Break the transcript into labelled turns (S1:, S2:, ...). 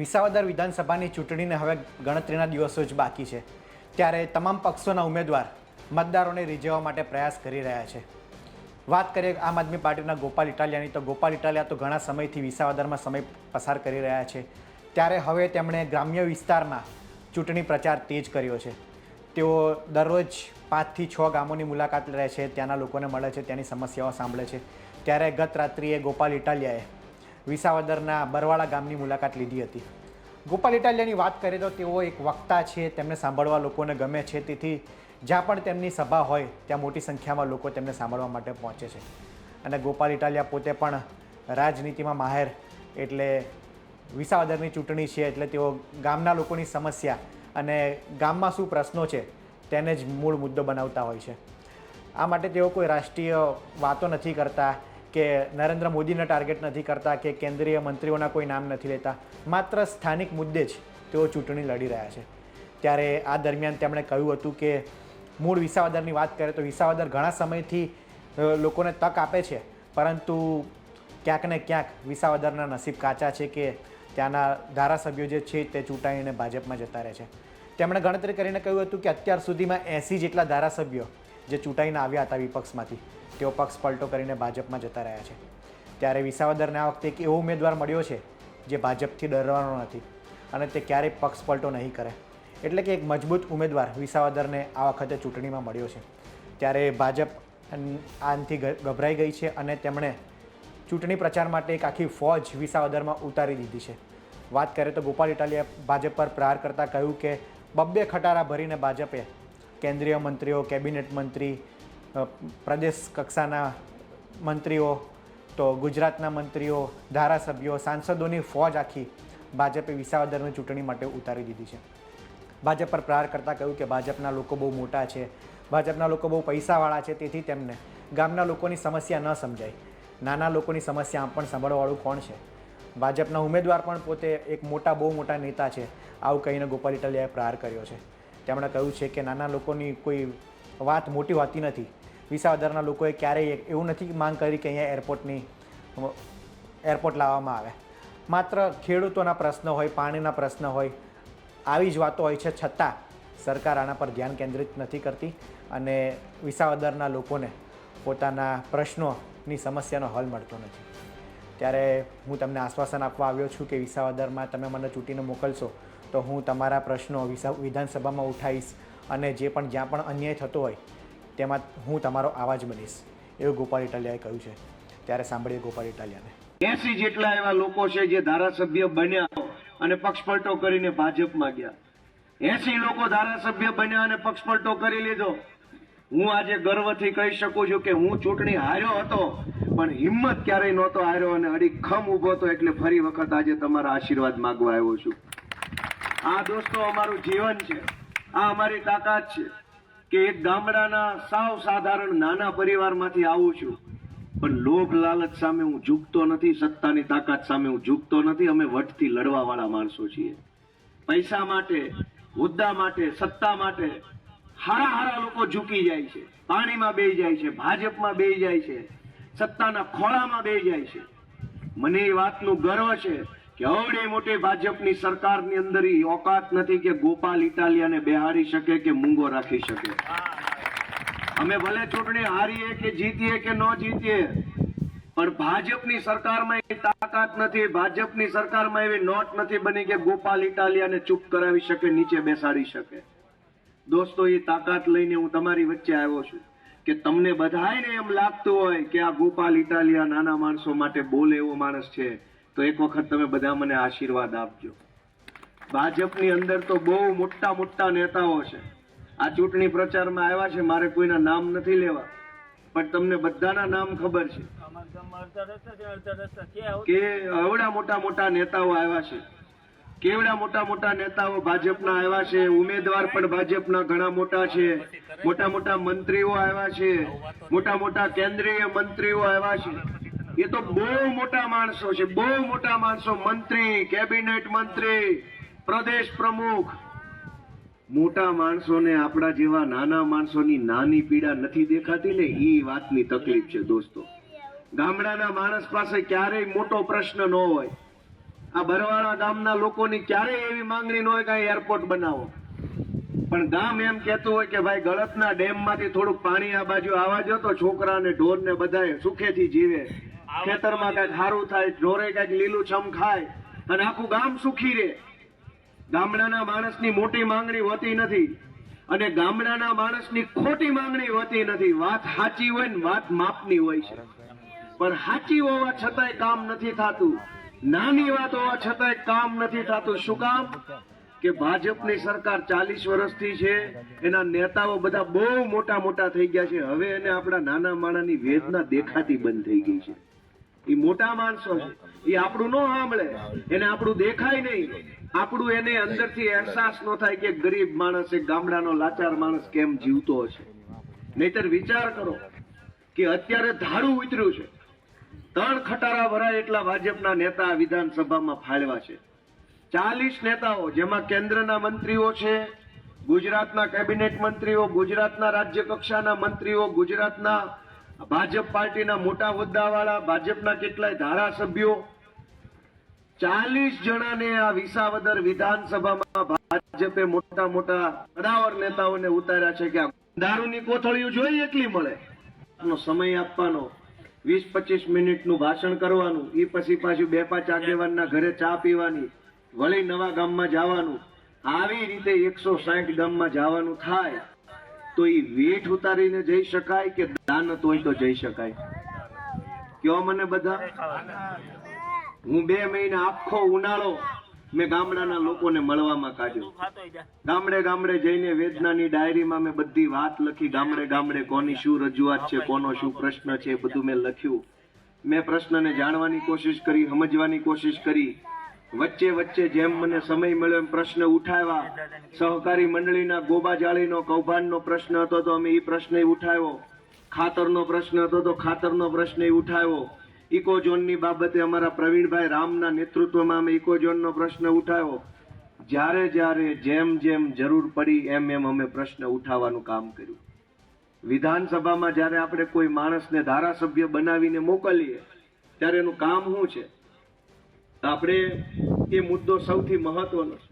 S1: વિસાવદર વિધાનસભાની ચૂંટણીને હવે ગણતરીના દિવસો જ બાકી છે, ત્યારે તમામ પક્ષોના ઉમેદવાર મતદારોને રીઝવવા માટે પ્રયાસ કરી રહ્યા છે. વાત કરીએ આમ આદમી પાર્ટીના ગોપાલ ઇટાલિયાની, તો ગોપાલ ઇટાલિયા તો ઘણા સમયથી વિસાવદરમાં સમય પસાર કરી રહ્યા છે. ત્યારે હવે તેમણે ગ્રામ્ય વિસ્તારમાં ચૂંટણી પ્રચાર તેજ કર્યો છે. તેઓ દરરોજ 5 થી 6 ગામોની મુલાકાત લે છે, ત્યાંના લોકોને મળે છે, ત્યાંની સમસ્યાઓ સાંભળે છે. ત્યારે ગત રાત્રિએ ગોપાલ ઇટાલિયાએ વિસાવદરના બરવાળા ગામની મુલાકાત લીધી હતી. ગોપાલ ઇટાલિયાની વાત કરીએ તો તેઓ એક વક્તા છે, તેમને સાંભળવા લોકોને ગમે છે, તેથી જ્યાં પણ તેમની સભા હોય ત્યાં મોટી સંખ્યામાં લોકો તેમને સાંભળવા માટે પહોંચે છે. અને ગોપાલ ઇટાલિયા પોતે પણ રાજનીતિમાં માહેર, એટલે વિસાવદરની ચૂંટણી છે એટલે તેઓ ગામના લોકોની સમસ્યા અને ગામમાં શું પ્રશ્નો છે તેને જ મૂળ મુદ્દો બનાવતા હોય છે. આ માટે તેઓ કોઈ રાષ્ટ્રીય વાતો નથી કરતા કે નરેન્દ્ર મોદીને ટાર્ગેટ નથી કરતા કે કેન્દ્રીય મંત્રીઓના કોઈ નામ નથી લેતા, માત્ર સ્થાનિક મુદ્દે જ તેઓ ચૂંટણી લડી રહ્યા છે. ત્યારે આ દરમિયાન તેમણે કહ્યું હતું કે મૂળ વિસાવદરની વાત કરીએ તો વિસાવદર ઘણા સમયથી લોકોને તક આપે છે, પરંતુ ક્યાંક ને ક્યાંક વિસાવદરના નસીબ કાચા છે કે ત્યાંના ધારાસભ્યો જે છે તે ચૂંટાઈને ભાજપમાં જતા રહે છે. તેમણે ગણતરી કરીને કહ્યું હતું કે અત્યાર સુધીમાં 80 જેટલા ધારાસભ્યો જે ચૂંટાઈને આવ્યા હતા વિપક્ષમાંથી, તેઓ પક્ષ પલટો કરીને ભાજપમાં જતા રહ્યા છે. ત્યારે વિસાવદરને આ વખતે એક એવો ઉમેદવાર મળ્યો છે જે ભાજપથી ડરવાનો નથી અને તે ક્યારેય પક્ષ પલટો નહીં કરે, એટલે કે એક મજબૂત ઉમેદવાર વિસાવદરને આ વખતે ચૂંટણીમાં મળ્યો છે. ત્યારે ભાજપ આનાથી ગભરાઈ ગઈ છે અને તેમણે ચૂંટણી પ્રચાર માટે એક આખી ફોજ વિસાવદરમાં ઉતારી દીધી છે. વાત કરીએ તો ગોપાલ ઇટાલિયા ભાજપ પર પ્રહાર કરતાં કહ્યું કે 2 ખટારા ભરીને ભાજપે કેન્દ્રીય મંત્રીઓ, કેબિનેટ મંત્રી, પ્રદેશ કક્ષાના મંત્રીઓ, તો ગુજરાતના મંત્રીઓ, ધારાસભ્યો, સાંસદોની ફોજ આખી ભાજપે વિસાવદરની ચૂંટણી માટે ઉતારી દીધી છે. ભાજપ પર પ્રહાર કરતાં કહ્યું કે ભાજપના લોકો બહુ મોટા છે, ભાજપના લોકો બહુ પૈસાવાળા છે, તેથી તેમને ગામના લોકોની સમસ્યા ન સમજાય. નાના લોકોની સમસ્યા આમ પણ સાંભળવાવાળું કોણ છે? ભાજપના ઉમેદવાર પણ પોતે એક બહુ મોટા નેતા છે, આવું કહીને ગોપાલ ઇટાલિયાએ પ્રહાર કર્યો છે. તેમણે કહ્યું છે કે નાના લોકોની કોઈ વાત મોટી હોતી નથી. વિસાવદરના લોકોએ ક્યારેય એવું નથી માંગ કરી કે અહીંયા એરપોર્ટ લાવવામાં આવે. માત્ર ખેડૂતોના પ્રશ્ન હોય, પાણીના પ્રશ્ન હોય, આવી જ વાતો હોય છે, છતાં સરકાર આના પર ધ્યાન કેન્દ્રિત નથી કરતી અને વિસાવદરના લોકોને પોતાના પ્રશ્નોની સમસ્યાનો હલ મળતો નથી. ત્યારે હું તમને આશ્વાસન આપવા આવ્યો છું કે વિસાવદરમાં તમે મને ચૂંટીને મોકલશો તો હું તમારા પ્રશ્નો વિધાનસભામાં ઉઠાવીશ અને જ્યાં પણ અન્યાય થતો હોય તેમાં હું તમારો અવાજ બનીશ, એવું ગોપાલ ઇટાલિયાએ કહ્યું છે. ત્યારે સાંભળીએ ગોપાલ ઇટાલિયાને.
S2: 80 જેટલા એવા લોકો છે જે ધારાસભ્ય બન્યા અને પક્ષપલટો કરીને ભાજપમાં ગયા. 80 લોકો ધારાસભ્ય બન્યા અને પક્ષપલટો કરી લીધો. હું આજે ગર્વથી કહી શકું છું કે હું ચૂંટણી હાર્યો હતો, પણ હિંમત ક્યારેય નહોતો હાર્યો અને અડીખમ ઊભો હતો, એટલે ફરી વખત આજે તમારા આશીર્વાદ માંગવા આવ્યો છું. આ દોસ્તો અમારું જીવન છે, આ અમારી તાકાત છે કે એક ગામડાના સાવ સાધારણ નાના પરિવારમાંથી આવું છું, પણ લોભ લાલચ સામે હું ઝૂકતો નથી, સત્તાની તાકાત સામે હું ઝૂકતો નથી. અમે વટથી લડવા વાળા માણસો છીએ. પૈસા માટે, હોદ્દા માટે, સત્તા માટે હારા લોકો ઝૂકી જાય છે, પાણીમાં બેહી જાય છે, ભાજપમાં બેહી જાય છે, સત્તાના ખોળામાં બેહી જાય છે. મને એ વાતનું ગર્વ છે કે અવડી મોટી ભાજપની સરકારની અંદર ઓકાત નથી કે ગોપાલ ઇટાલિયાને બેહાડી શકે કે મૂંગો રાખી શકે. અમે ભલે ચૂંટણી હારીએ કે જીતીએ કે ન જીતીએ, પણ ભાજપની સરકારમાં એ તાકાત નથી, ભાજપની સરકારમાં એવી નોટ નથી બની કે ગોપાલ ઇટાલિયાને ચૂપ કરાવી શકે, નીચે બેસાડી શકે. દોસ્તો, એ તાકાત લઈને હું તમારી વચ્ચે આવ્યો છું કે તમને બધાને એમ લાગતું હોય કે આ ગોપાલ ઇટાલિયા નાના માણસો માટે બોલે એવો માણસ છે, તો એક વખત તમે બધા મને આશીર્વાદ આપજો. ભાજપની અંદર તો બહુ મોટા નેતાઓ છે. આ ચૂંટણી પ્રચારમાં આવ્યા છે, મારે કોઈના નામ નથી લેવા, પણ તમને બધાના નામ ખબર છે કે એવડા મોટા નેતાઓ આવ્યા છે, કેવડા મોટા નેતાઓ ભાજપના આવ્યા છે. ઉમેદવાર પણ ભાજપના ઘણા મોટા છે, મોટા મંત્રીઓ આવ્યા છે, મોટા કેન્દ્રીય મંત્રીઓ આવ્યા છે. એ તો બહુ મોટા માણસો છે, બહુ મોટા માણસો, મંત્રી, કેબિનેટ મંત્રી, પ્રદેશ પ્રમુખ. મોટા માણસોને આપણા જેવા નાના માણસોની નાની પીડા નથી દેખાતી ને, એ વાતની તકલીફ છે દોસ્તો. ગામડાના માણસ પાસે ક્યારેય મોટો પ્રશ્ન ન હોય, આ બરવાળા ગામના લોકોની ક્યારેય એવી માંગણી ન હોય કે અહીં એરપોર્ટ બનાવો, પણ ગામ એમ કહેતું હોય કે ભાઈ ગળતના ડેમમાંથી થોડુંક પાણી આ બાજુ આવવા દો તો છોકરા ને ઢોર ને બધાય સુખેથી જીવે, ખેતરમાં કઈક સારું થાય, ઢોરે કઈક લીલુંછમ ખાય અને આખું ગામ સુખી રહે. ગામડાના માણસની મોટી માંગણી હોતી નથી અને ગામડાના માણસની ખોટી માંગણી હોતી નથી. વાત સાચી હોય ને વાત માપની હોય છે, પણ સાચી હોવા છતાંય કામ નથી થતું, નાની વાત હોવા છતાંય કામ નથી થતું. શું કામ? કે ભાજપની સરકાર 40 વર્ષથી છે, એના નેતાઓ બધા બહુ મોટા મોટા થઈ ગયા છે. હવે એને આપણા નાના માણાની વેદના દેખાતી બંધ થઈ ગઈ છે. એ મોટા માણસો છે, એ આપણું ન સાંભળે, એને આપણું દેખાય નહીં, આપણું એને અંદરથી અહેસાસ ન થાય કે ગરીબ માણસ, એક ગામડાનો લાચાર માણસ કેમ જીવતો હશે. નહીતર વિચાર કરો કે અત્યારે ધારું ઉતર્યું છે, 3 ખટારા ભરાય એટલા ભાજપના નેતા વિધાનસભામાં ફાળવા છે. 40 નેતાઓ, જેમાં કેન્દ્રના મંત્રીઓ છે, ગુજરાતના કેબિનેટ મંત્રીઓ, ગુજરાતના રાજ્ય કક્ષાના મંત્રીઓ, ગુજરાતના ભાજપ પાર્ટીના મોટા હોદ્દાવાળા, ભાજપના કેટલાય ધારાસભ્યો, 40 જણાને આ વિસાવદર વિધાનસભામાં ભાજપે મોટા મોટા કદાવર નેતાઓને ઉતાર્યા છે કે આ દારૂની કોથળીઓ જોઈ એટલી મળે. સમય આપવાનો, 20-25 મિનિટનું ભાષણ કરવાનું, એ પછી પાછું 2-5 આગેવાનના ઘરે ચા પીવાની, વળી નવા ગામમાં જવાનું. આવી રીતે 160 ગામમાં જવાનું થાય તો એ વેઠ ઉતારીને જઈ શકાય કે દાનત હોય તો જઈ શકાય? કયો મને બધા. હું 2 મહિના આખો ઉનાળો મેં ગામડાના લોકોને મળવામાં કાઢ્યો. ગામડે ગામડે જઈને વેદનાની ડાયરીમાં મેં બધી વાત લખી. ગામડે ગામડે કોની શું રજૂઆત છે, કોનો શું પ્રશ્ન છે, બધું મેં લખ્યું. મેં પ્રશ્નને જાણવાની કોશિશ કરી, સમજવાની કોશિશ કરી. વચ્ચે વચ્ચે જેમ મને સમય મળ્યો એમ પ્રશ્ન ઉઠાવ્યા. સહકારી મંડળીના ગોબા જાળીનો કૌભાંડનો પ્રશ્ન હતો તો અમે એ પ્રશ્ન ઉઠાવ્યો. ખાતરનો પ્રશ્ન હતો તો ખાતરનો પ્રશ્ન ઉઠાવ્યો. ઇકોઝોનની બાબતે અમારા પ્રવીણભાઈ રામના નેતૃત્વમાં અમે ઇકોઝોનનો પ્રશ્ન ઉઠાવ્યો. જ્યારે જ્યારે જેમ જેમ જરૂર પડી એમ એમ અમે પ્રશ્ન ઉઠાવવાનું કામ કર્યું. વિધાનસભામાં જ્યારે આપણે કોઈ માણસને ધારાસભ્ય બનાવીને મોકલીએ ત્યારે એનું કામ શું છે? આપણે એ મુદ્દો સૌથી મહત્વનો છે.